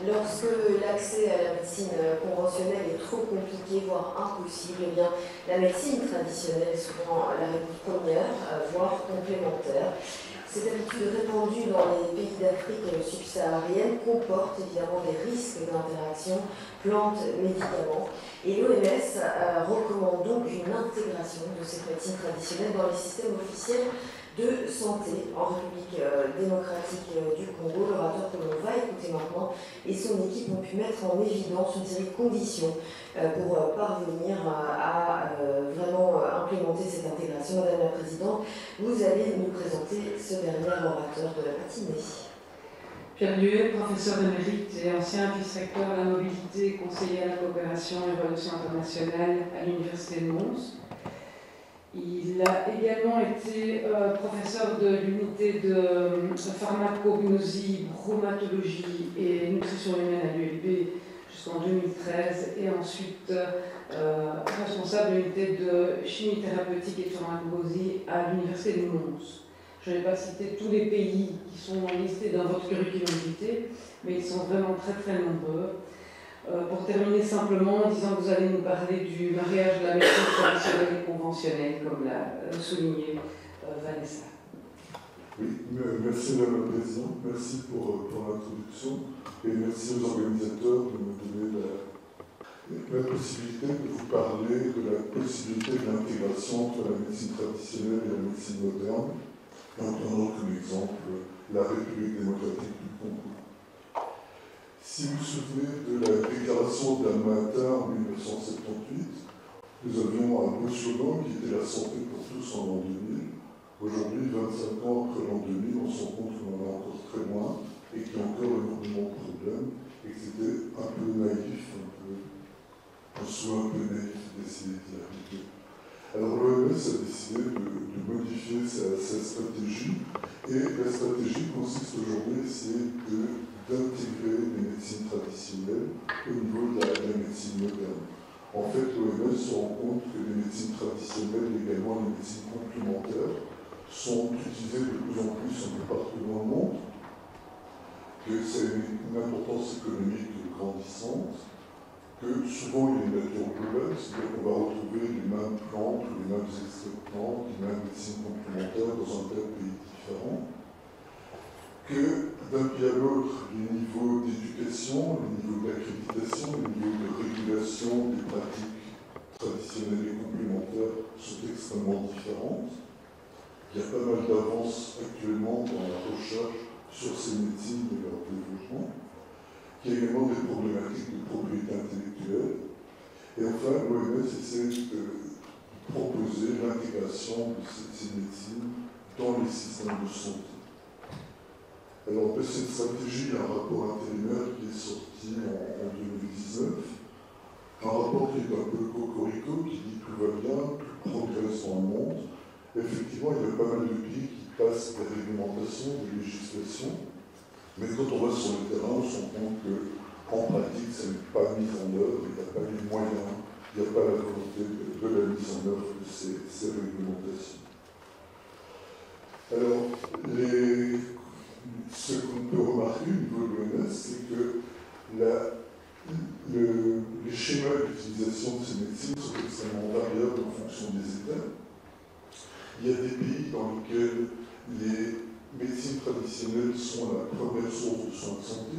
Lorsque l'accès à la médecine conventionnelle est trop compliqué, voire impossible, eh bien, la médecine traditionnelle est souvent la réponse première, voire complémentaire. Cette habitude répandue dans les pays d'Afrique subsaharienne comporte évidemment des risques d'interaction plantes-médicaments. Et l'OMS recommande donc une intégration de cette médecine traditionnelle dans les systèmes officiels de santé en République démocratique du Congo. L'orateur que l'on va écouter maintenant et son équipe ont pu mettre en évidence une série de conditions pour parvenir à vraiment implémenter cette intégration. Madame la Présidente, vous allez nous présenter ce dernier orateur de la matinée. Pierre Luet, professeur émérite et ancien vice-recteur à la mobilité, conseiller à la coopération et relations internationales à l'Université de Mons. Il a également été professeur de l'unité de pharmacognosie, bromatologie et nutrition humaine à l'ULB jusqu'en 2013 et ensuite responsable de l'unité de chimie thérapeutique et de pharmacologie à l'Université de Mons. Je n'ai pas cité tous les pays qui sont listés dans votre curriculum vitae, mais ils sont vraiment très très nombreux. Pour terminer simplement en disant que vous allez nous parler du mariage de la médecine traditionnelle et conventionnelle, comme l'a souligné Vanessa. Oui, merci Madame la Présidente, merci pour l'introduction et merci aux organisateurs de me donner la possibilité de vous parler de la possibilité de l'intégration entre la médecine traditionnelle et la médecine moderne, en prenant comme exemple la République démocratique du Congo. Si vous vous souvenez de la déclaration d'Alma-Ata en 1978, nous avions un beau slogan qui était la santé pour tous en l'an 2000. Aujourd'hui, 25 ans après l'an 2000, on se rend compte qu'on en est encore très loin et qu'il y a encore énormément de problèmes et que c'était un peu naïf, un souhait un peu naïf d'essayer d'y arriver. Alors l'OMS a décidé de modifier sa stratégie et la stratégie consiste aujourd'hui à essayer d'intégrer les médecines traditionnelles au niveau de la médecine moderne. En fait, l'OMS se rend compte que les médecines traditionnelles et également les médecines complémentaires sont utilisées de plus en plus un peu partout dans le monde, que ça a une importance économique grandissante, que souvent il y a une nature globale, c'est-à-dire qu'on va retrouver les mêmes plantes, les mêmes extraits de plantes, les mêmes médecines complémentaires dans un tas de pays différents, que d'un pays à l'autre, les niveaux d'éducation, les niveaux d'accréditation, les niveaux de régulation des pratiques traditionnelles et complémentaires sont extrêmement différentes. Il y a pas mal d'avances actuellement dans la recherche sur ces médecines et leur développement. Il y a également des problématiques de propriété intellectuelle. Et enfin, l'OMS essaie de proposer l'intégration de ces médecines dans les systèmes de santé. Alors, de cette stratégie, il y a un rapport intérimaire qui est sorti en 2019, un rapport qui est un peu cocorico, qui dit tout va bien, tout progresse dans le monde. Effectivement, il y a pas mal de pays qui passent des réglementations, des législations, mais quand on va sur le terrain, on se rend compte qu'en pratique, ça n'est pas mis en œuvre, il n'y a pas les moyens, il n'y a pas la volonté de la mise en œuvre de ces réglementations. Alors, ce qu'on peut remarquer au niveau de l'OMS, c'est que les schémas d'utilisation de ces médecines sont extrêmement variables en fonction des États. Il y a des pays dans lesquels les médecines traditionnelles sont la première source de soins de santé,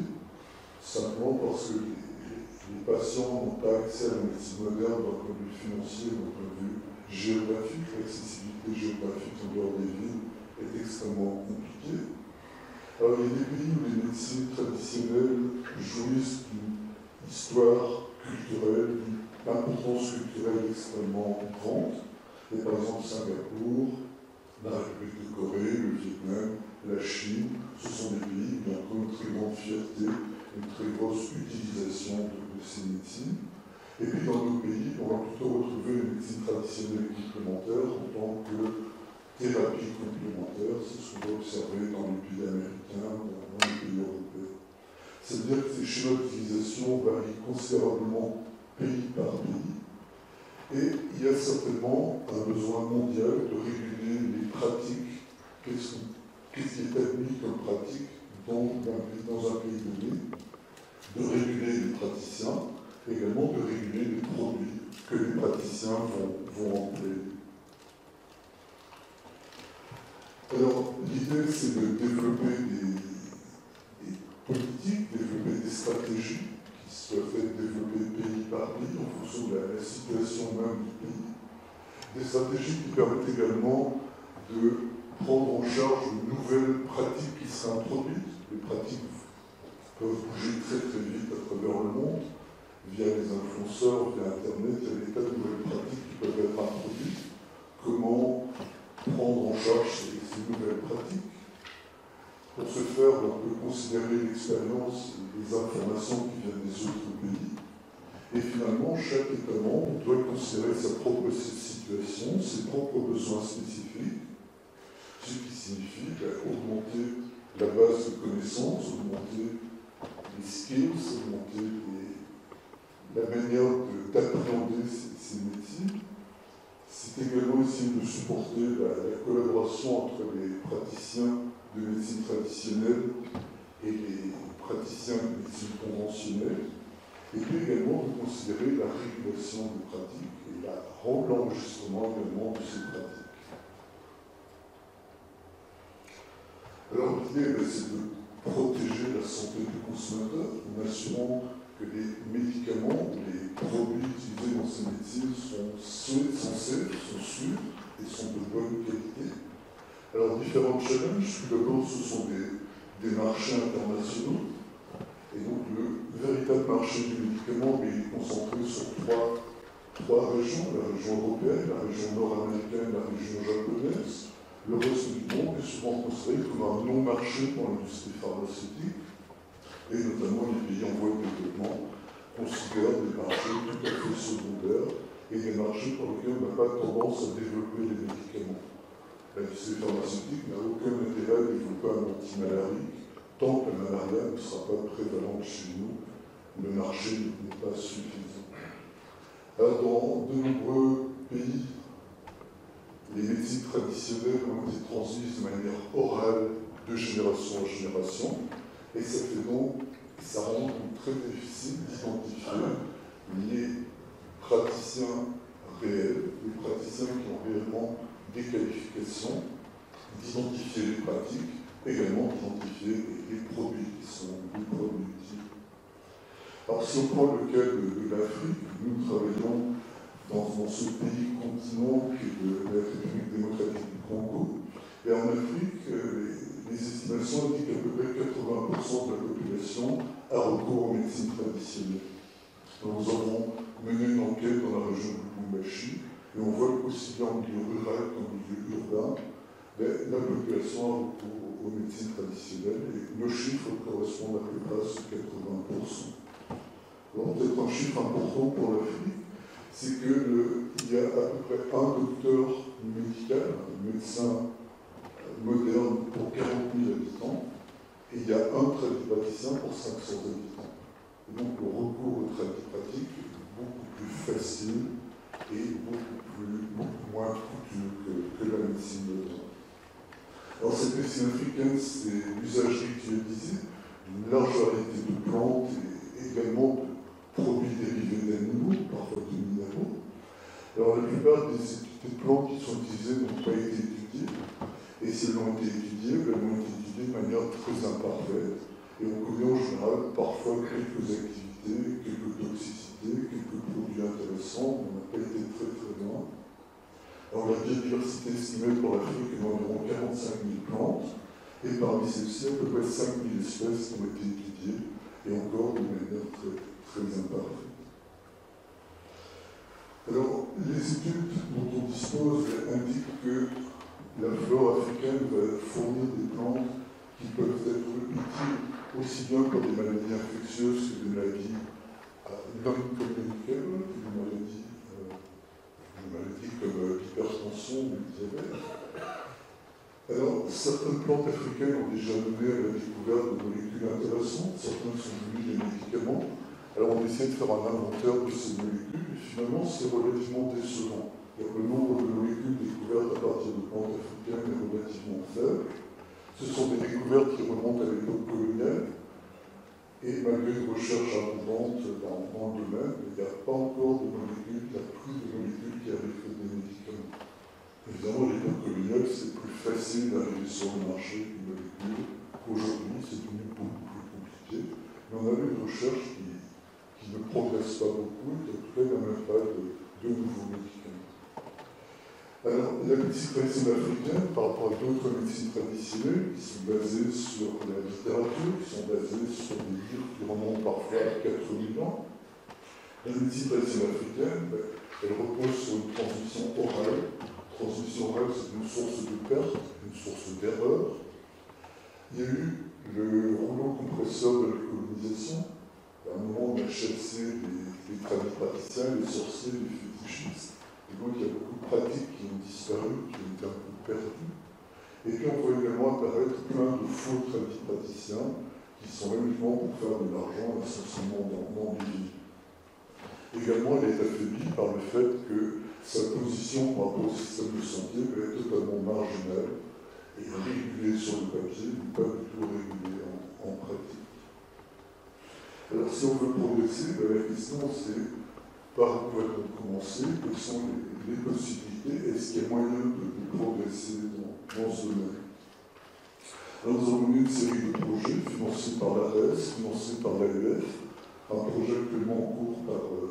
simplement parce que les patients n'ont pas accès à la médecine moderne d'un point de vue financier, d'un point de vue géographique. L'accessibilité géographique en dehors des villes est extrêmement compliquée. Alors, il y a des pays où les médecines traditionnelles jouissent d'une histoire culturelle, d'une importance culturelle extrêmement grande. Et par exemple, Singapour, la République de Corée, le Vietnam, la Chine, ce sont des pays qui ont encore une très grande fierté, une très grosse utilisation de ces médecines. Et puis dans nos pays, on va plutôt retrouver une médecine traditionnelle et complémentaire en tant que thérapie complémentaire, c'est ce qu'on va observer dans les pays américains, dans les pays européens. C'est-à-dire que ces schémas d'utilisation varient considérablement pays par pays, et il y a certainement un besoin mondial de réguler les pratiques, qu'est-ce qui est admis comme pratique dans un pays donné, de réguler les praticiens, également de réguler les produits que les praticiens vont employer. Alors, l'idée, c'est de développer des politiques, développer des stratégies qui soient faites développer pays par pays en fonction de la situation même du pays. Des stratégies qui permettent également de prendre en charge de nouvelles pratiques qui seraient introduites. Les pratiques peuvent bouger très très vite à travers le monde, via les influenceurs, via Internet, il y a des tas de nouvelles pratiques qui peuvent être introduites. Comment prendre en charge ces nouvelles pratiques? Pour ce faire, on peut considérer l'expérience et les informations qui viennent des autres pays. Et finalement, chaque État membre doit considérer sa propre situation, ses propres besoins spécifiques, ce qui signifie augmenter la base de connaissances, augmenter les skills, augmenter la manière d'appréhender ces métiers. C'est également essayer de supporter la collaboration entre les praticiens de médecine traditionnelle et les praticiens de médecine conventionnelle, et puis également de considérer la régulation des pratiques et l'enregistrement également de ces pratiques. Alors l'idée, c'est de protéger la santé du consommateur en assurant que les médicaments, les produits utilisés dans ces médecines sont censés, sont sûrs et sont de bonne qualité. Alors différents challenges, tout d'abord ce sont des marchés internationaux. Et donc le véritable marché du médicament est concentré sur trois régions, la région européenne, la région nord-américaine, la région japonaise. Le reste du monde est souvent considéré comme un non-marché pour l'industrie pharmaceutique, et notamment les pays en voie de développement considèrent des marchés tout à fait secondaires et des marchés pour lesquels on n'a pas tendance à développer les médicaments. L'industrie pharmaceutique n'a aucun intérêt à développer un antimalarique tant que la malaria ne sera pas prévalente chez nous, le marché n'est pas suffisant. Alors, dans de nombreux pays, les médecines traditionnelles ont été transmises de manière orale de génération en génération, et ça rend très difficile d'identifier les praticiens réels, les praticiens qui ont réellement des qualifications, d'identifier les pratiques, également d'identifier les produits qui sont des produits utiles. Alors si on prend le cas de l'Afrique, nous travaillons dans ce pays continent qui est la République démocratique du Congo, et en Afrique, les estimations indiquent qu'à peu près 80% de la population a recours aux médecines traditionnelles. Donc, nous avons mené une enquête dans la région de Lubumbashi, et on voit qu'aussi bien en milieu rural qu'en milieu urbain, la population a recours aux médecines traditionnelles, et nos chiffres correspondent à peu près à ce 80%. Alors, peut-être un chiffre important pour l'Afrique, c'est qu'il y a à peu près un docteur médical, un médecin moderne pour 40 000 habitants, et il y a un tradipraticien pour 500 habitants. Et donc le recours au tradipratique est beaucoup plus facile et beaucoup moins coûteux que la médecine moderne. Alors cette médecine africaine, c'est l'usage ritualisé d'une large variété de plantes et également de produits dérivés d'animaux, parfois de minéraux. Alors la plupart des plantes qui sont utilisées n'ont pas été étudiées, et si elles ont été étudiées, elles ont été étudiées de manière très imparfaite, et on connaît en général parfois quelques activités, quelques toxicités, quelques produits intéressants, on n'a pas été très très loin. Alors la biodiversité estimée pour l'Afrique est d'environ 45 000 plantes, et parmi celles-ci, à peu près 5 000 espèces ont été étudiées, et encore de manière très, très imparfaite. Alors, les études dont on dispose indiquent que la flore africaine va fournir des plantes qui peuvent être utiles aussi bien pour des maladies infectieuses que des maladies non communicables, des maladies comme l'hypertension ou le diabète. Alors, certaines plantes africaines ont déjà mené à la découverte de molécules intéressantes, certaines sont devenues des médicaments. Alors, on essaie de faire un inventaire de ces molécules, et finalement, c'est relativement décevant. Le nombre de molécules découvertes à partir de plantes africaines est relativement faible. Ce sont des découvertes qui remontent à l'époque coloniale. Et malgré des recherches abondantes dans le domaine, il n'y a pas encore de molécules, il n'y a plus de molécules qui arrivent que des médicaments. Évidemment, à l'époque coloniale, c'est plus facile d'arriver sur le marché qu'une molécule. Aujourd'hui, c'est devenu beaucoup plus compliqué. Mais on a eu une recherche qui ne progresse pas beaucoup et qui en tout cas n'a même pas de nouveaux médicaments. Alors, la médecine traditionnelle africaine, par rapport à d'autres médecines traditionnelles qui sont basées sur la littérature, qui sont basées sur des livres qui remontent parfois à 4000 ans, la médecine traditionnelle africaine, elle repose sur une transmission orale. La transmission orale, c'est une source de perte, une source d'erreur. Il y a eu le rouleau compresseur de la colonisation. À un moment, on a chassé les tradipraticiens, les sorciers, les fétichistes. Et donc, il y a beaucoup de pratiques qui ont disparu, qui ont été un peu perdues. Et puis, on voit également apparaître plein de faux tradipraticiens qui sont uniquement pour faire de l'argent, essentiellement dans des villes. Également, elle est affaiblie par le fait que sa position par rapport au système de santé est totalement marginale et régulée sur le papier, mais pas du tout régulée en pratique. Alors, si on veut progresser, la question c'est par où va-t-on commencer? Quelles sont les possibilités? Est-ce qu'il y a moyen de progresser dans ce domaine? Alors, nous avons mené une série de projets financés par l'ARES, financés par l'AEF, un projet actuellement en cours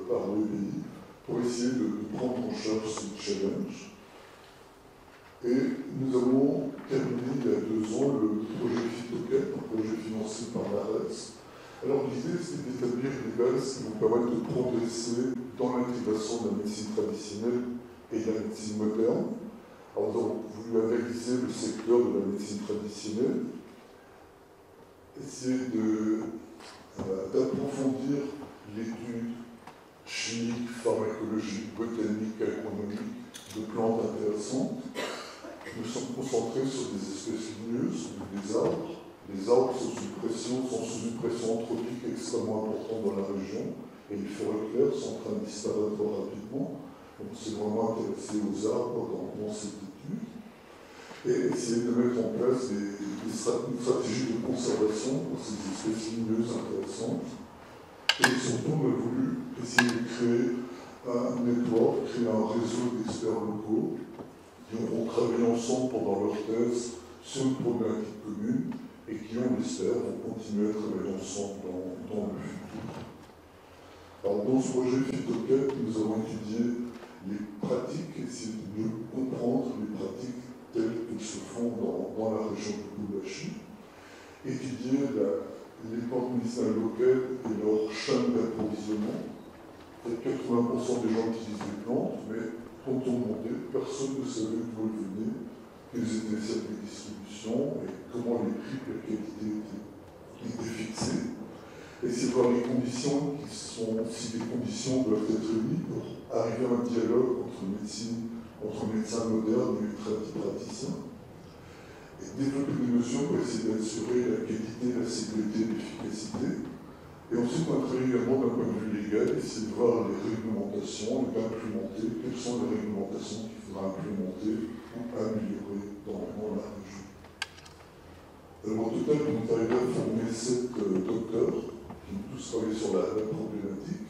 par l'EBI, pour essayer de prendre en charge ce challenge. Et nous avons terminé il y a 2 ans le projet Phytoquête, un projet financé par l'ARES. Alors l'idée, c'est d'établir des bases qui vont permettre de progresser dans l'intégration de la médecine traditionnelle et de la médecine moderne. Alors nous avons voulu analyser le secteur de la médecine traditionnelle, essayer d'approfondir l'étude chimique, pharmacologique, botanique, agronomique de plantes intéressantes. Nous sommes concentrés sur des espèces ligneuses, des arbres. Les arbres sont sous une pression anthropique extrêmement importante dans la région et les forêts claires sont en train de disparaître rapidement. Donc c'est vraiment intéressé aux arbres dans cette étude et essayer de mettre en place une stratégie de conservation pour ces espèces ligneuses intéressantes. Et surtout, on a voulu essayer de créer un network, créer un réseau d'experts locaux qui auront travaillé ensemble pendant leur thèse sur une problématique commune et qui, on l'espère, vont continuer à travailler ensemble dans le futur. Alors, dans ce projet Phytoquête, nous avons étudié les pratiques, essayer de mieux comprendre les pratiques telles qu'elles se font dans la région de Lubumbashi, étudier les plantes médicinales locales et leur chaîne d'approvisionnement. 80% des gens utilisent les plantes, mais quand on demandait, personne ne savait d'où elles venaient, quels étaient les circuits de distribution et comment les prix et la qualité étaient fixés. Essayer de voir les conditions si les conditions doivent être réunies pour arriver à un dialogue entre médecins modernes et praticiens. Et développer des mesures pour essayer d'assurer la qualité, la sécurité et l'efficacité. Et ensuite, on a travaillé également d'un point de vue légal, essayer de voir les réglementations et d'implémenter, quelles sont les réglementations qu'il faudra implémenter ou améliorer dans la région. Alors, au total, on est arrivé à former 7 docteurs qui ont tous travaillé sur la problématique,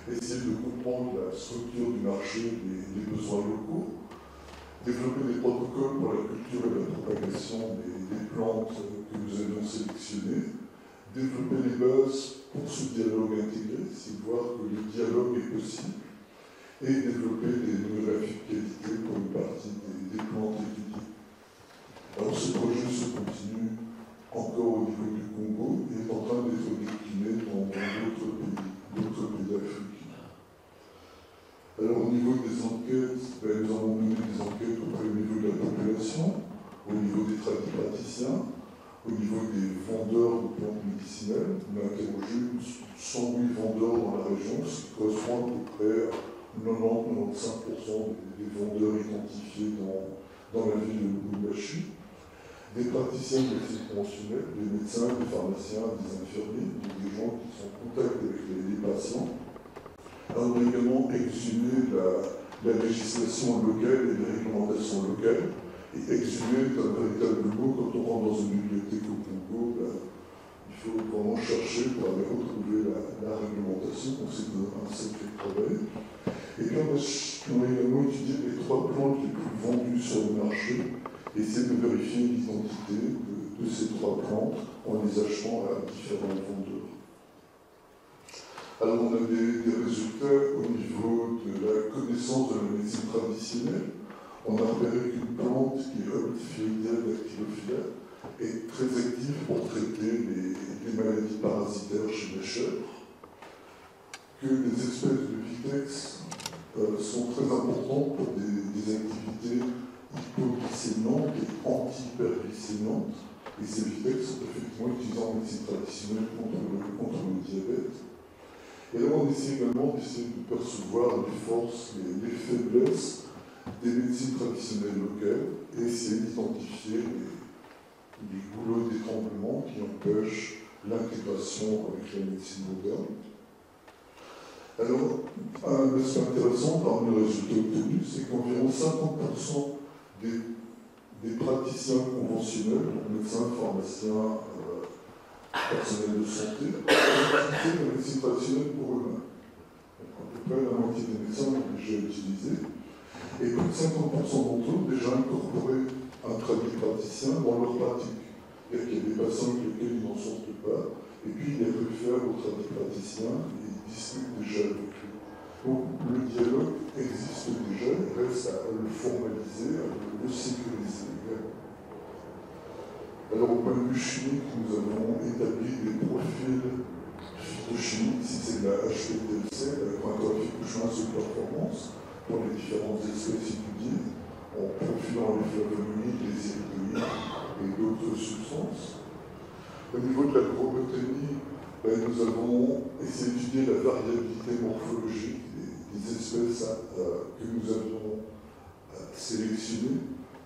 essayer de comprendre la structure du marché, les besoins locaux, développer des protocoles pour la culture et la propagation des plantes que nous avions sélectionnées, développer les bases pour ce dialogue intégré, c'est de voir que le dialogue est possible, et développer des monographies de qualité pour une partie des plantes étudiées. Alors ce projet se continue encore au niveau du Congo et est en train d'être décliné dans d'autres pays d'Afrique. Alors au niveau des enquêtes, nous avons mené des enquêtes auprès du niveau de la population, au niveau des tradipraticiens, au niveau des vendeurs de plantes médicinales. On a interrogé 108 vendeurs dans la région, ce qui correspond à peu près à 90-95% des vendeurs identifiés dans la ville de Lubumbashi. Des praticiens de médecine conventionnelle, des médecins, des pharmaciens, des infirmiers, des gens qui sont en contact avec les patients. Alors, on a également exhumé la législation locale et les réglementations locales. Et exhumer est un véritable mot. Quand on rentre dans une bibliothèque au Congo, Il faut vraiment chercher pour aller retrouver la réglementation, donc c'est un sacré travail. Et puis on a également étudié les 3 plantes les plus vendues sur le marché, et essayer de vérifier l'identité de ces 3 plantes en les achetant à différents vendeurs. Alors on a des résultats au niveau de la connaissance de la médecine traditionnelle. On a repéré qu'une plante qui est Olymphidia dactylophylla est très active pour traiter les maladies parasitaires chez les chèvres, que les espèces de vitex sont très importantes pour des activités hypoglycémiantes et anti-hyperglycémiantes, et ces vitex sont effectivement utilisés en médecine traditionnelle contre le diabète. Et là, on essaie également de percevoir les forces et les faiblesses des médecines traditionnelles locales et essayer d'identifier les goulots d'étranglement qui empêchent l'intégration avec la médecine moderne. Alors, un aspect intéressant parmi les résultats obtenus, c'est qu'environ 50% des praticiens conventionnels, médecins, pharmaciens, personnel de santé, ont utilisé la médecine traditionnelle pour eux-mêmes. À peu près la moitié des médecins l'ont déjà utilisé. Et plus de 50% d'entre eux ont déjà incorporé un praticien dans leur pratique. C'est-à-dire qu'il y a des patients avec lesquels ils n'en sortent pas, et puis ils les réfèrent au praticien et ils discutent déjà avec eux. Donc le dialogue existe déjà, il reste à le formaliser, à le sécuriser également. Alors au point de vue chimique, nous avons établi des profils phytochimiques, si c'est de la HPLC, la chromatographique Cushman sous performance, pour les différentes espèces étudiées, en profilant les flavonoïdes, les iridoïdes et d'autres substances. Au niveau de la chromotémie, nous avons essayé d'étudier la variabilité morphologique des espèces que nous avions sélectionnées.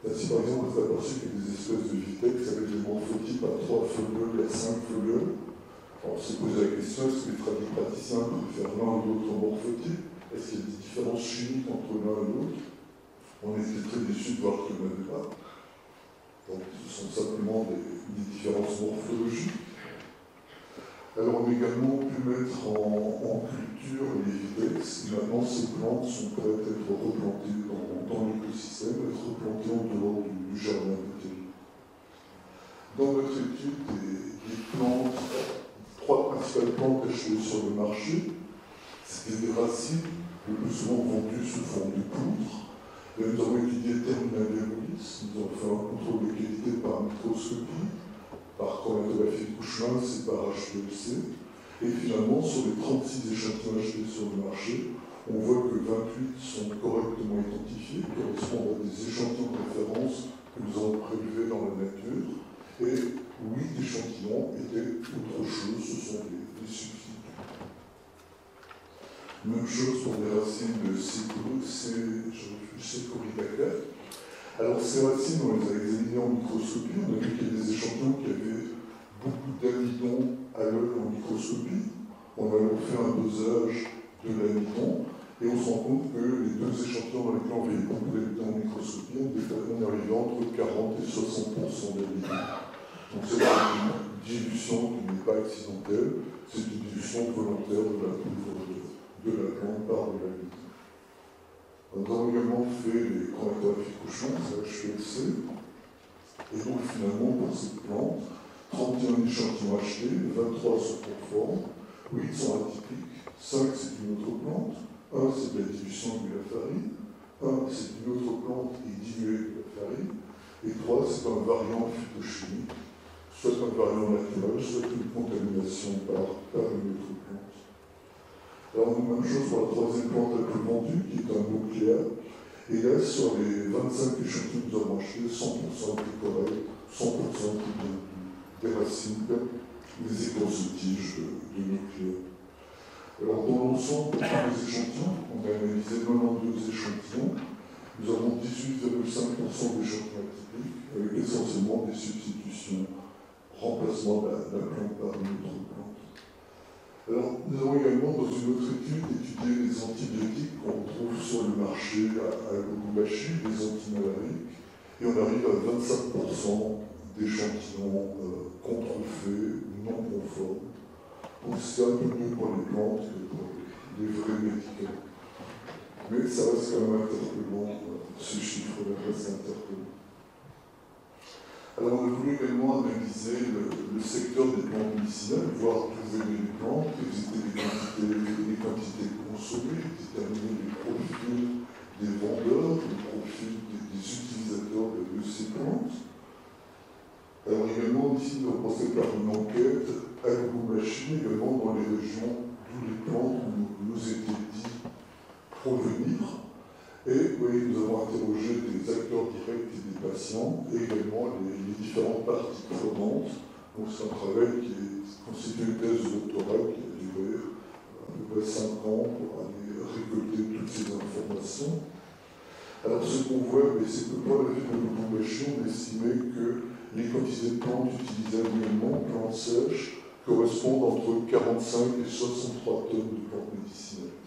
Ainsi, par exemple, on s'est aperçu qu'il y a des espèces de vitex avec des morphotypes à 3 folioles et à 5 folioles. On s'est posé la question, est-ce que les praticiens préfèrent l'un ou l'autre morphotype? Est-ce qu'il y a des différences chimiques entre l'un et l'autre? On était très déçus de voir qu'il n'y en avait pas. Donc ce sont simplement des différences morphologiques. Alors on a également pu mettre en culture les vitex. Et maintenant ces plantes sont prêtes à être replantées dans l'écosystème, être replantées en dehors du jardin botanique. Dans notre étude des plantes, 3 principales plantes achetées sur le marché, c'était des racines, le plus souvent vendues sous forme de poudre. Et nous avons étudié Terminalia-Mollis, nous avons fait un contrôle de qualité par microscopie, par chromatographie Cushman, c'est par HPLC. Et finalement, sur les 36 échantillons achetés sur le marché, on voit que 28 sont correctement identifiés, correspondent à des échantillons de référence que nous avons prélevés dans la nature, et 8 échantillons étaient autre chose, ce sont des substituts. Même chose pour les racines de Secoridaca. Alors ces racines, on les a examinées en microscopie, on a vu qu'il y a des échantillons qui avaient beaucoup d'amidon à l'œil en microscopie. On a donc fait un dosage de l'amidon, et on se rend compte que les 2 échantillons dans lesquels on voyait beaucoup d'amidon en microscopie, on arrivait entre 40 et 60% d'amidon. Donc c'est une dilution qui n'est pas accidentelle, c'est une dilution volontaire de la poudre de la plante par de l'amidon. Nous avons également fait les chromatographies Cushman, c'est HPLC, et donc finalement pour cette plante, 31 échantillons achetés, 23 sont conformes, 8 sont atypiques, 5 c'est une autre plante, 1 c'est de la dilution de la farine, 1 c'est une autre plante et diluée de la farine, et 3 c'est un variant phytochimique, soit un variant naturel, soit une contamination par une autre plante. Alors, même chose pour la 3e plante la plus vendue, qui est un nucléa. Et là, sur les 25 échantillons que nous avons achetés, 100% étaient corrects, 100% étaient des racines, des écorces de tiges de nucléa. Alors, dans l'ensemble de tous les échantillons, on a analysé 92 échantillons. Nous avons 18,5% d'échantillons atypiques, avec essentiellement des substitutions, remplacement de la plante par une autre plante. Alors, nous avons également, dans une autre étude, étudié les antibiotiques qu'on retrouve sur le marché à Lubumbashi, les antimalariques, et on arrive à 25% d'échantillons contrefaits, non conformes. Donc c'est un peu mieux pour les plantes que pour les vrais médicaments. Mais ça reste quand même interpellant, ce chiffre-là reste interpellant. Alors on a voulu également analyser le secteur des plantes médicinales, voir d'où venaient les plantes, quelles étaient les quantités consommées, déterminer les profils des vendeurs, les profils des utilisateurs de ces plantes. Alors également ici, on a passé par une enquête agro-machine, également dans les régions d'où les plantes nous étaient dit provenir. Et oui, nous avons interrogé des acteurs directs et des patients, et également les différentes parties prenantes. Donc c'est un travail qui est constitué une thèse doctorale qui a duré à peu près 5 ans pour aller récolter toutes ces informations. Alors ce qu'on voit, mais c'est que pour la ville de Lubumbashi, on estimait que les quantités de plantes utilisées annuellement, plantes sèches, correspondent entre 45 et 63 tonnes de plantes médicinales.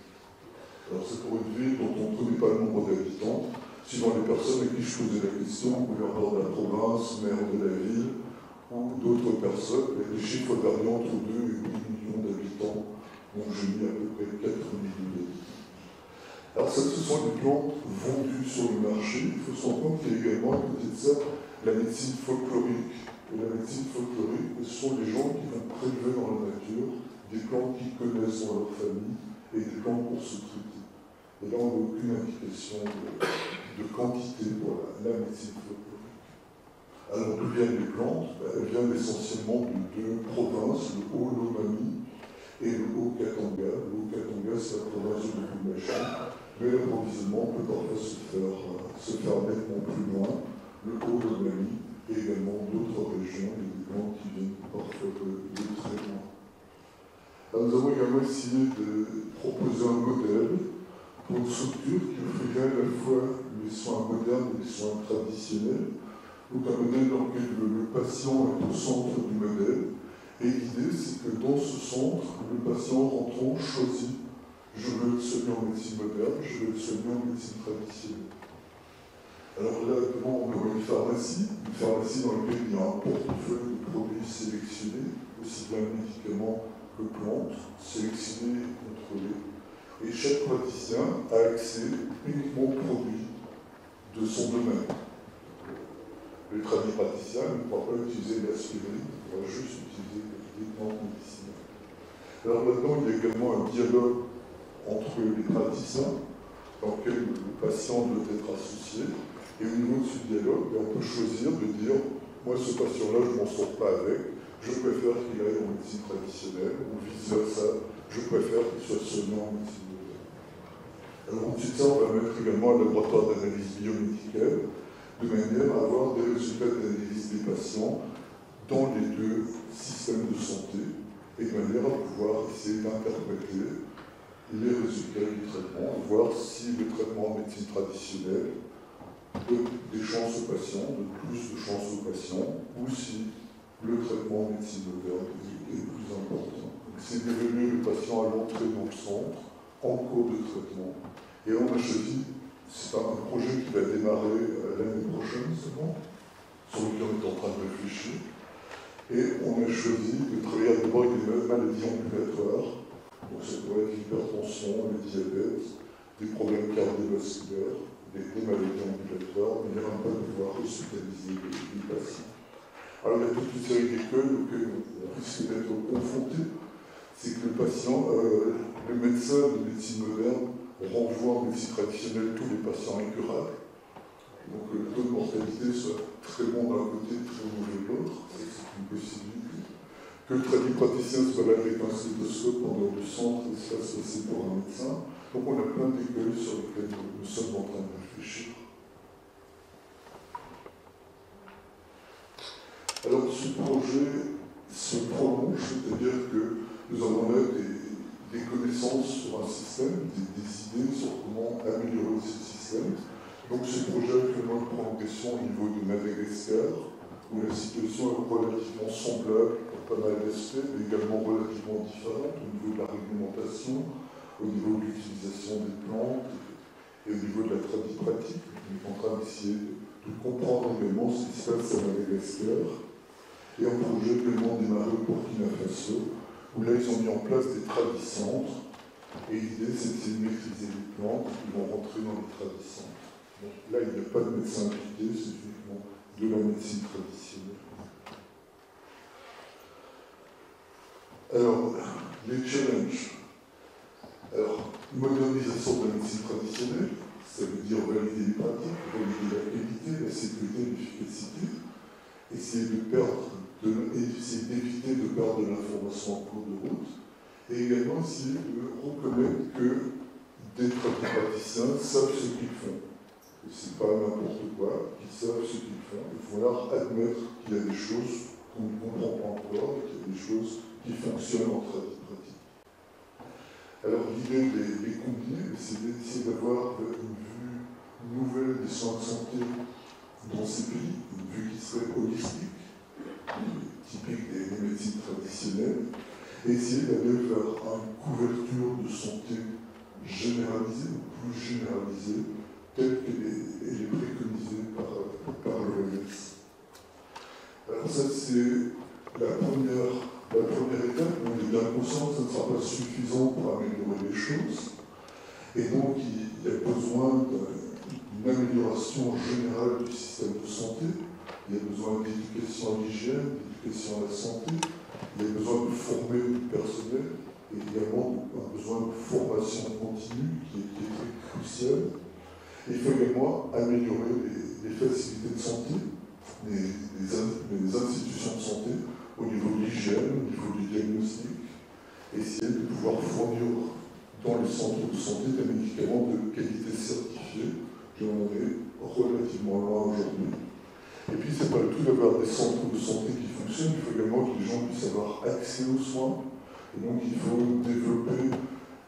Alors c'est pour une ville dont on ne connaît pas le nombre d'habitants. Suivant les personnes à qui je posais la question, gouverneur de la province, maire de la ville, ou d'autres personnes, les chiffres varient entre 2 et 8 millions d'habitants. Donc j'ai mis à peu près 4 millions d'habitants. Alors ça, ce sont des plantes vendues sur le marché. Il faut se rendre compte qu'il y a également à côté de ça la médecine folklorique. Et la médecine folklorique, ce sont les gens qui vont prélever dans la nature des plantes qu'ils connaissent dans leur famille et des plantes pour se traiter. Et là, on n'a aucune indication de quantité pour la médecine folklorique. Alors, d'où viennent les plantes? Elles viennent essentiellement de 2 provinces, le Haut-Lomami et le Haut-Katanga. Le Haut-Katanga, c'est la province de Lubumbashi, mais l'approvisionnement peut parfois se faire nettement plus loin. Le Haut-Lomami et également d'autres régions, et des plantes qui viennent parfois de très loin. Alors, nous avons également essayé de proposer un modèle pour une structure qui offrirait à la fois les soins modernes et les soins traditionnels. Donc un modèle dans lequel le patient est au centre du modèle. Et l'idée, c'est que dans ce centre, le patient rentrant choisit: je veux être soigné en médecine moderne, je veux être soigné en médecine traditionnelle. Alors là, on aurait une pharmacie dans laquelle il y a un portefeuille de produits sélectionnés, aussi bien médicaments que plantes, sélectionnés et contrôlés. Et chaque praticien a accès uniquement aux produits de son domaine. Le praticien ne pourra pas utiliser l'aspirine, il pourra juste utiliser des plantes médicinales. Alors là-dedans, il y a également un dialogue entre les praticiens, dans lequel le patient doit être associé. Et au niveau de ce dialogue, on peut choisir de dire: moi, ce patient-là, je ne m'en sors pas avec, je préfère qu'il aille en médecine traditionnelle, ou vice-versa, je préfère qu'il soit soignant en médecine moderne. Alors ensuite, ça, on va mettre également un laboratoire d'analyse biomédicale, de manière à avoir des résultats d'analyse des patients dans les 2 systèmes de santé, et de manière à pouvoir essayer d'interpréter les résultats du traitement, voir si le traitement en médecine traditionnelle donne des chances aux patients, donne plus de chances aux patients, ou si le traitement en médecine moderne est plus important. C'est d'évaluer le patient à l'entrée dans le centre, en cours de traitement. Et on a choisi, c'est un projet qui va démarrer l'année prochaine seulement, sur lequel on est en train de réfléchir. Et on a choisi de travailler d'abord avec des maladies ambulatoires. Donc ça pourrait être l'hypertension, le diabète, des problèmes cardiovasculaires, des maladies ambulatoires, mais il y a un peu de pouvoir hospitaliser les patients. Alors il y a toute une série d'écueils auxquelles on risque d'être confronté. C'est que le patient, le médecin de médecine moderne renvoie en médecine traditionnelle tous les patients incurables. Donc le taux de mortalité soit très bon d'un côté, très mauvais de l'autre, c'est une possibilité. Que le praticien se balade avec un stéthoscope en dehors du centre et se fasse passer pour un médecin. Donc on a plein d'écueils sur lesquels nous sommes en train de réfléchir. Alors ce projet se prolonge, c'est-à-dire que nous avons là des connaissances sur un système, des idées sur comment améliorer ce système. Donc ce projet actuellement est en progression au niveau de Madagascar, où la situation est relativement semblable pour pas mal d'aspects, mais également relativement différente au niveau de la réglementation, au niveau de l'utilisation des plantes et au niveau de la pratique. On est en train d'essayer de de comprendre également ce qui se passe à Madagascar. Et un projet également démarré au Burkina Faso, où là ils ont mis en place des tradicentres. Et l'idée c'est de maîtriser les plantes qui vont rentrer dans les tradicentres. Donc là il n'y a pas de médecin impliqué, c'est uniquement de la médecine traditionnelle. Alors, les challenges. Alors, modernisation de la médecine traditionnelle, ça veut dire valider les pratiques, valider la qualité, la sécurité, l'efficacité, essayer d'éviter de perdre de l'information en cours de route, et également essayer de reconnaître que des praticiens savent ce qu'ils font. Que ce n'est pas n'importe quoi, qu'ils savent ce qu'ils font. Il faut alors admettre qu'il y a des choses qu'on ne comprend pas encore, et qu'il y a des choses qui fonctionnent en pratique. Alors l'idée de les combiner, c'est d'essayer d'avoir une vue nouvelle des soins de santé dans ces pays, une vue qui serait holistique, typique des médecines traditionnelles, et essayer d'aller vers une couverture de santé généralisée ou plus généralisée, telle qu'elle est préconisée par l'OMS. Alors ça, c'est la première étape. On est bien conscient que ça ne sera pas suffisant pour améliorer les choses. Et donc, il y a besoin d'une amélioration générale du système de santé. Il y a besoin d'éducation à l'hygiène, d'éducation à la santé. Il y a besoin de former du personnel. Et également un besoin de formation continue qui est très crucial. Et il faut également améliorer les facilités de santé, les institutions de santé, au niveau de l'hygiène, au niveau du diagnostic, essayer de pouvoir fournir dans les centres de santé des médicaments de qualité certifiée. J'en ai relativement loin aujourd'hui. Et puis, ce n'est pas le tout d'avoir des centres de santé qui fonctionnent, il faut également que les gens puissent avoir accès aux soins. Et donc, il faut développer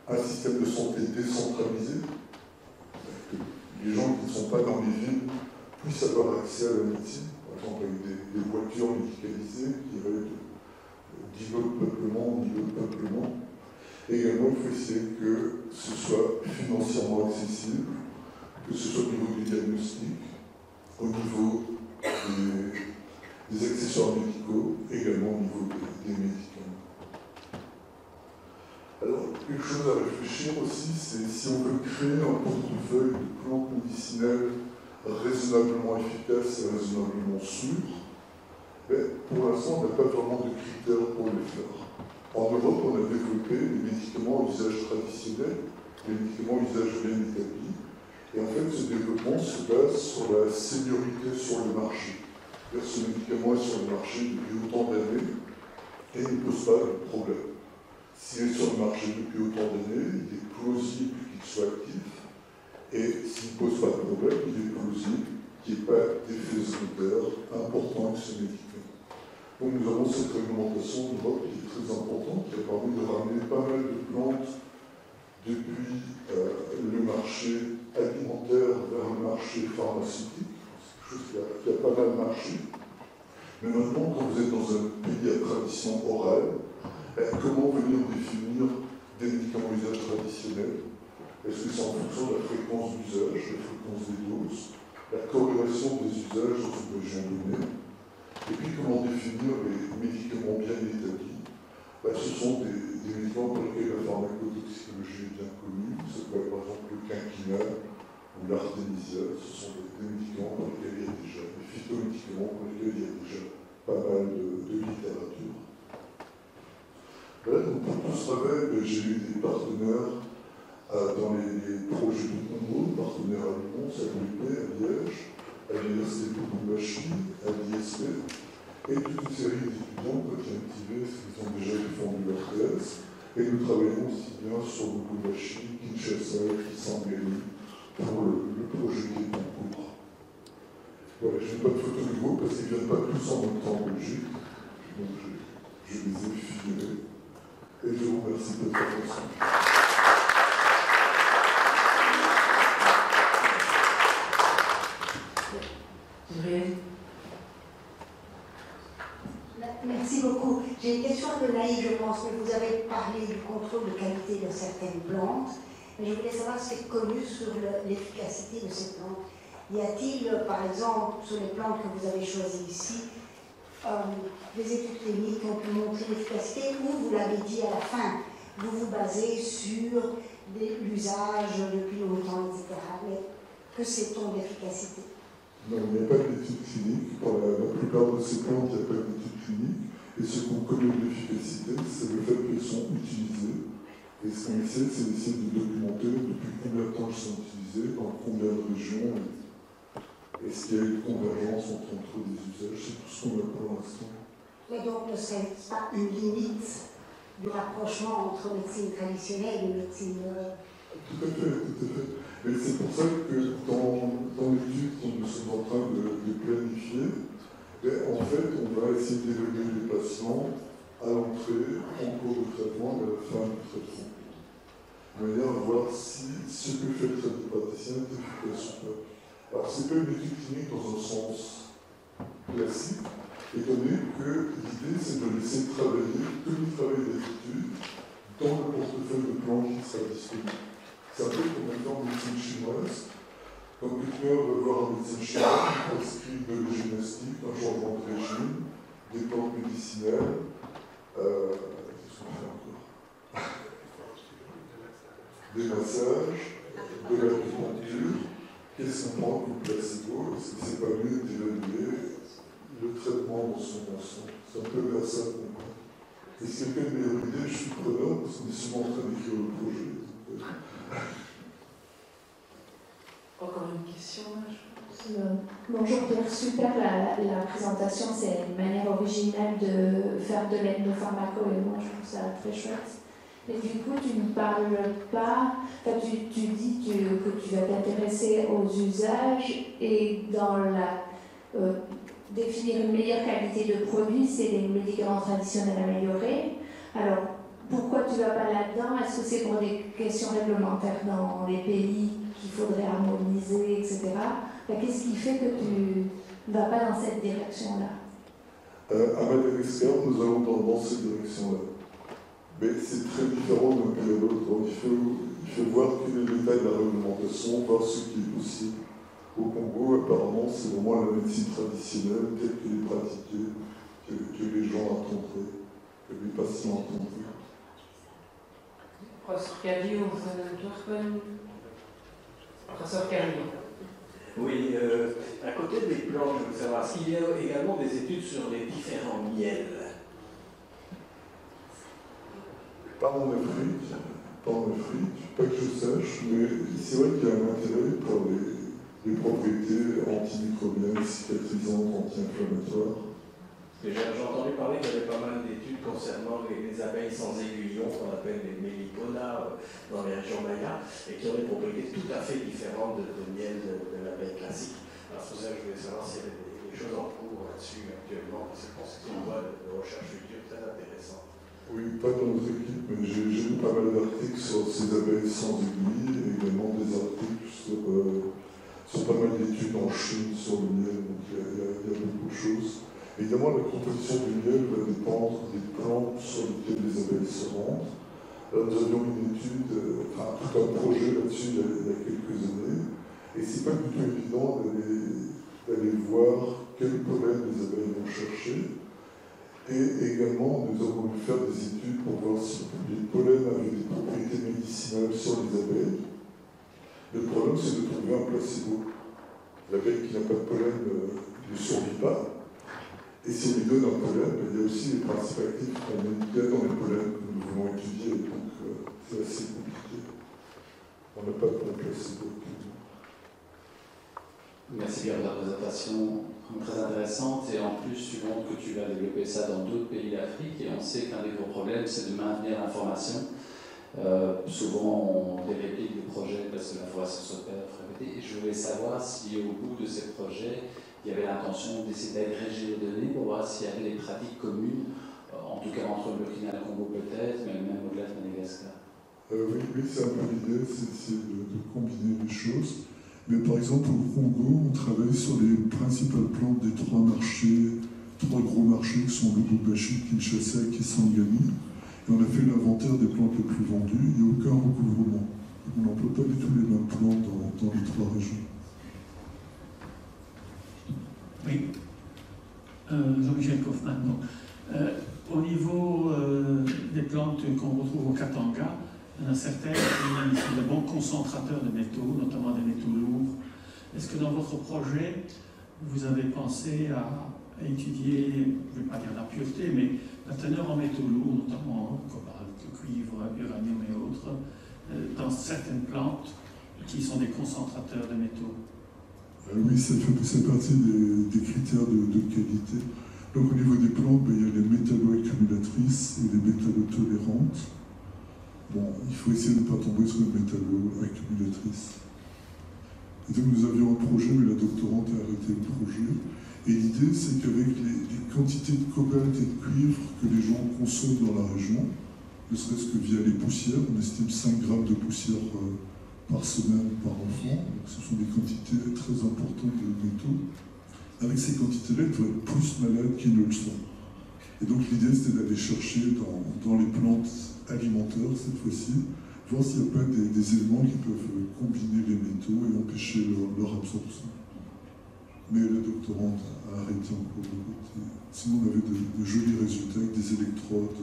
un système de santé décentralisé, que les gens qui ne sont pas dans les villes puissent avoir accès à la médecine. Par exemple, avec des voitures médicalisées qui iraient d'îlot de peuplement en îlot de peuplement. Et également, il faut essayer que ce soit financièrement accessible, que ce soit au niveau du diagnostic, au niveau des accessoires médicaux, également au niveau des médicaments. Alors, quelque chose à réfléchir aussi, c'est si on veut créer un portefeuille de plantes médicinales raisonnablement efficace et raisonnablement sûr, mais pour l'instant, on n'a pas vraiment de critères pour le faire. En Europe, on a développé des médicaments à usage traditionnel, des médicaments à usage bien établi, et en fait, ce développement se base sur la seniorité sur le marché. C'est-à-dire ce médicament est sur le marché depuis autant d'années et ne pose pas de problème. S'il est sur le marché depuis autant d'années, il est plausible qu'il soit actif. Et s'il ne pose pas de problème, il est plausible qu'il n'y ait pas d'effet secondaire important avec ce médicament. Donc nous avons cette réglementation d'Europe qui est très importante, qui a permis de ramener pas mal de plantes depuis le marché alimentaire vers le marché pharmaceutique. C'est quelque chose qui a pas mal marché. Mais maintenant, quand vous êtes dans un pays à tradition orale, comment venir définir des médicaments à usage traditionnel? Est-ce que c'est en fonction de la fréquence d'usage, la fréquence des doses, la corrélation des usages dans une région donnée? Et puis, comment définir les médicaments bien établis? Ce sont des médicaments pour lesquels la pharmacotoxicologie est bien connue. Ça peut être par exemple le quinquina ou l'artémisia. Ce sont des médicaments pour lesquels il y a déjà, des phytomédicaments pour lesquels il y a déjà pas mal de littérature. Voilà, donc pour tout ce travail, j'ai eu des partenaires dans les projets de Congo, partenaires à Lyon, à l'UP, à Liège, à l'Université de Lubumbashi, à l'ISP, et toute une série d'étudiants qui ont activé ce qu'ils ont déjà défendu leur thèse. Et nous travaillons aussi bien sur Lubumbashi, Kinshasa, Kisangani, pour le projet qui est en cours. Voilà, je n'ai pas de photo de vous parce qu'ils ne viennent pas tous en même temps en Belgique, donc je les ai figurés. Et je vous remercie de votre attention. Merci beaucoup. J'ai une question un peu naïve, je pense, mais vous avez parlé du contrôle de qualité de certaines plantes, mais je voulais savoir ce qui est connu sur l'efficacité de ces plantes. Y a-t-il, par exemple, sur les plantes que vous avez choisies ici, des études cliniques qui ont pu montrer l'efficacité, ou vous l'avez dit à la fin, vous vous basez sur l'usage depuis longtemps, etc. Mais que sait-on d'efficacité? Non, il n'y a pas d'études cliniques. Pour la plupart de ces plantes, il n'y a pas d'études cliniques. Et ce qu'on connaît de l'efficacité, c'est le fait qu'elles sont utilisées. Et ce qu'on essaie, c'est d'essayer de documenter depuis combien de temps elles sont utilisées, dans combien de régions, est-ce qu'il y a une convergence entre des usages. C'est tout ce qu'on a pour l'instant. Mais donc, ne serait-ce pas une limite du rapprochement entre médecine traditionnelle et médecine... Tout à fait, tout à fait. Mais c'est pour ça que dans l'étude que nous sommes en train de planifier, en fait, on va essayer d'évaluer les patients à l'entrée, en cours de traitement et à la fin du traitement. De manière à voir si ce que fait le tradipraticien est efficace ou pas. Alors, ce n'est pas une étude clinique dans un sens classique, étant donné que l'idée, c'est de laisser travailler tout le travail d'étude dans le portefeuille de plans qui sera disponible. C'est un peu comme maintenant en médecine chinoise. Quand quelqu'un va voir un médecin chinois, il prescrit de l'eugénistique, un changement de régime, des plantes médicinales. Qu'est-ce qu'on fait encore? Des massages, de l'acupuncture. Qu'est-ce qu'on prend comme placebo? Est-ce que c'est pas mieux d'évaluer le traitement dans son ensemble? C'est un peu vers ça qu'on va. Et si quelqu'un a une meilleure idée, je suis preneur, parce qu'on est souvent en train d'écrire le projet. Encore une question, là, je pense. Bonjour Pierre, super la présentation, c'est une manière originale de faire de l'ethnopharmaco et moi je trouve ça très chouette. Et du coup, tu ne parles pas, tu dis que tu vas t'intéresser aux usages et dans définir une meilleure qualité de produit, c'est les médicaments traditionnels améliorés. Alors, pourquoi tu ne vas pas là-dedans? Est-ce que c'est pour des questions réglementaires dans les pays qu'il faudrait harmoniser, etc. Qu'est-ce qui fait que tu ne vas pas dans cette direction-là? À Madagascar, nous allons dans cette direction-là. Mais c'est très différent d'un pays à l'autre. Donc il faut voir quel est l'état de la réglementation, voir ce qui est possible. Au Congo, apparemment, c'est vraiment la médecine traditionnelle telle qu'elle est pratiquée, que les gens attendraient, que les patients attendraient. Professeur Calliot, Professeur Calliot. Oui, à côté des plantes, je veux savoir, est-ce qu'il y a également des études sur les différents miels? Pas en Afrique, pas que je sache, mais c'est vrai qu'il y a un intérêt pour les propriétés antimicrobiennes, cicatrisantes, anti-inflammatoires. J'ai entendu parler qu'il y avait pas mal d'études concernant les abeilles sans aiguillon, qu'on appelle les melliponas dans les régions mayas, et qui ont des propriétés tout à fait différentes de miel de l'abeille classique. Alors c'est pour ça que je voulais savoir s'il y avait des choses en cours là-dessus actuellement, parce que je pense que c'est une voie de recherche future très intéressante. Oui, pas dans notre équipe, mais j'ai lu pas mal d'articles sur ces abeilles sans aiguille, et également des articles sur pas mal d'études en Chine sur le miel, donc il y a beaucoup de choses. Évidemment, la composition du miel va dépendre des plantes sur lesquelles les abeilles se rendent. Alors, nous avions une étude, tout un projet là-dessus il y a quelques années, et c'est pas du tout évident d'aller voir quel pollen les abeilles vont chercher. Et également, nous avons voulu faire des études pour voir si les pollens avaient des propriétés médicinales sur les abeilles. Le problème, c'est de trouver un placebo. L'abeille qui n'a pas de pollen ne survit pas. Et si on lui donne un pollen, il y a aussi les principes actifs qu'on met dans les pollens que nous voulons étudier. Donc, c'est assez compliqué. On n'a pas de bon placebo. Merci bien pour ta présentation, très intéressante. Et en plus, tu montres que tu vas développer ça dans d'autres pays d'Afrique. Et on sait qu'un des gros problèmes, c'est de maintenir l'information. Souvent, on déréplique des projets parce que l'information se perd. Et je voulais savoir si, au bout de ces projets, il y avait l'intention d'essayer d'agréger les données pour voir s'il y avait des pratiques communes, en tout cas entre le Burkina et le Congo peut-être, mais même au-delà de Madagascar. Oui, c'est un peu l'idée, c'est d'essayer de combiner les choses. Mais par exemple, au Congo, on travaille sur les principales plantes des trois gros marchés qui sont le Lubumbashi, Kinshasa et Kisangani. Et on a fait l'inventaire des plantes les plus vendues, il n'y a aucun recouvrement. On n'emploie pas du tout les mêmes plantes dans les trois régions. Oui. Jean-Michel Kaufmann. Au niveau des plantes qu'on retrouve au Katanga, il y en a certaines qui sont de bons concentrateurs de métaux, notamment des métaux lourds. Est-ce que dans votre projet, vous avez pensé à étudier, je ne vais pas dire la pureté, mais la teneur en métaux lourds, notamment cobalt, cuivre, uranium et autres, dans certaines plantes qui sont des concentrateurs de métaux? Oui, ça fait partie des critères de qualité. Donc au niveau des plantes, il y a les métallo-accumulatrices et les métallo-tolérantes. Bon, il faut essayer de ne pas tomber sur les métallo-accumulatrices. Et donc nous avions un projet, mais la doctorante a arrêté le projet. Et l'idée, c'est qu'avec les quantités de cobalt et de cuivre que les gens consomment dans la région, ne serait-ce que via les poussières, on estime 5 grammes de poussière par semaine, par enfant. Donc ce sont des quantités très importantes de métaux. Avec ces quantités-là, ils doivent être plus malades qu'ils ne le sont. Et donc l'idée, c'était d'aller chercher dans les plantes alimentaires, cette fois-ci, voir s'il n'y a pas des éléments qui peuvent combiner les métaux et empêcher leur absorption. Mais la doctorante a arrêté en cours de route. Sinon, on avait de jolis résultats avec des électrodes,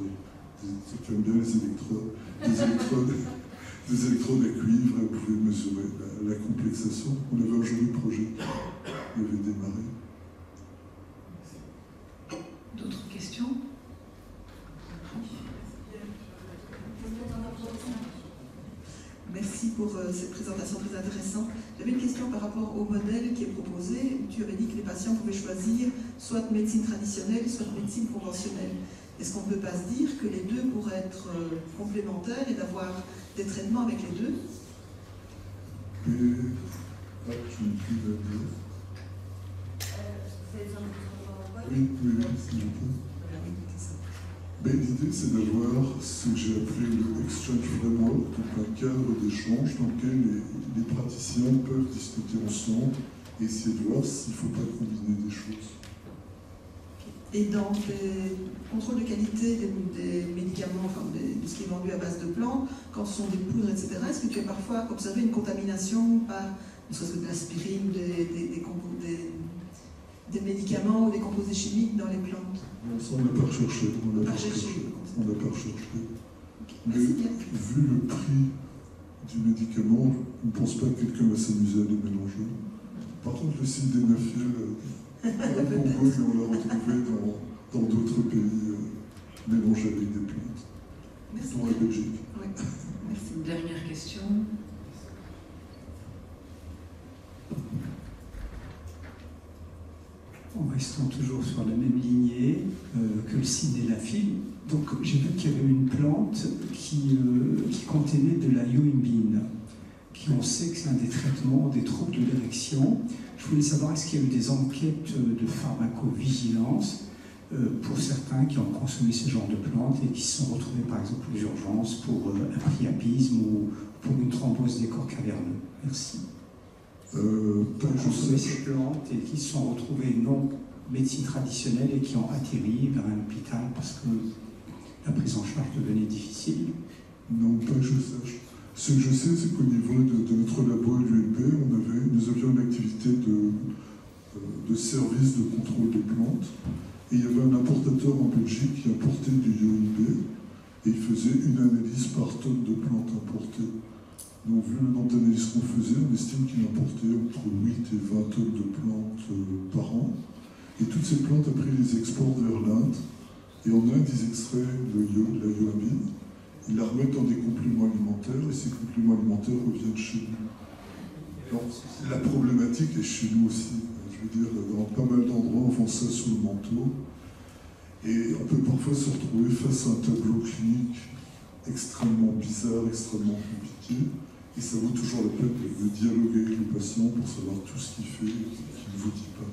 j'aime bien les électrodes, des électrodes à cuivre, elle pouvait mesurer la complexation. On avait un joli projet qui avait démarré. D'autres questions? Merci pour cette présentation très intéressante. J'avais une question par rapport au modèle qui est proposé, où tu avais dit que les patients pouvaient choisir soit médecine traditionnelle, soit médecine conventionnelle. Est-ce qu'on ne peut pas se dire que les deux pourraient être complémentaires et d'avoir des traitements avec les deux? Je n'ai plus la dire. Oui, s'il vous plaît. L'idée, c'est d'avoir ce que j'ai appelé le Exchange Framework, donc un cadre d'échange dans lequel les praticiens peuvent discuter ensemble et essayer de voir s'il ne faut pas combiner des choses. Et dans les contrôles de qualité des médicaments, enfin de ce qui est vendu à base de plantes, quand ce sont des poudres, etc., est-ce que tu as parfois observé une contamination par, ne serait-ce que de l'aspirine, des médicaments ou des composés chimiques dans les plantes? Non, ça, on n'a pas recherché. On n'a pas recherché. Mais vu le prix du médicament, je ne pense pas que quelqu'un va s'amuser à les mélanger. Par contre, le sildenafil, au Congo, on l'a retrouvé dans d'autres pays mélangés avec des plantes, dont la Belgique. Oui. Merci. Une dernière question. En restant toujours sur la même lignée que le sildenafil, donc j'ai vu qu'il y avait une plante qui contenait de la yohimbine, qui on sait que c'est un des traitements des troubles de l'érection. Je voulais savoir, est-ce qu'il y a eu des enquêtes de pharmacovigilance pour certains qui ont consommé ce genre de plantes et qui se sont retrouvés par exemple aux urgences pour un priapisme ou pour une thrombose des corps caverneux? Merci. Qui ont consommé ces plantes et qui se sont retrouvés non médecine traditionnelle et qui ont atterri vers un hôpital parce que la prise en charge devenait difficile? Non, pas que je sache. Ce que je sais, c'est qu'au niveau de notre labo à l'ULB, nous avions une activité de service de contrôle des plantes. Et il y avait un importateur en Belgique qui importait du yohimbé et il faisait une analyse par tonne de plantes importées. Donc, vu le nombre d'analyses qu'on faisait, on estime qu'il importait entre 8 et 20 tonnes de plantes par an. Et toutes ces plantes, après, ils les exportent vers l'Inde. Et en Inde, ils extraient la yohimbine. Ils la remettent dans des compléments alimentaires et ces compléments alimentaires reviennent chez nous. Donc, la problématique est chez nous aussi. Je veux dire, dans pas mal d'endroits, on vend ça sous le manteau. Et on peut parfois se retrouver face à un tableau clinique extrêmement bizarre, extrêmement compliqué. Et ça vaut toujours la peine de dialoguer avec le patient pour savoir tout ce qu'il fait et qu'il ne vous dit pas.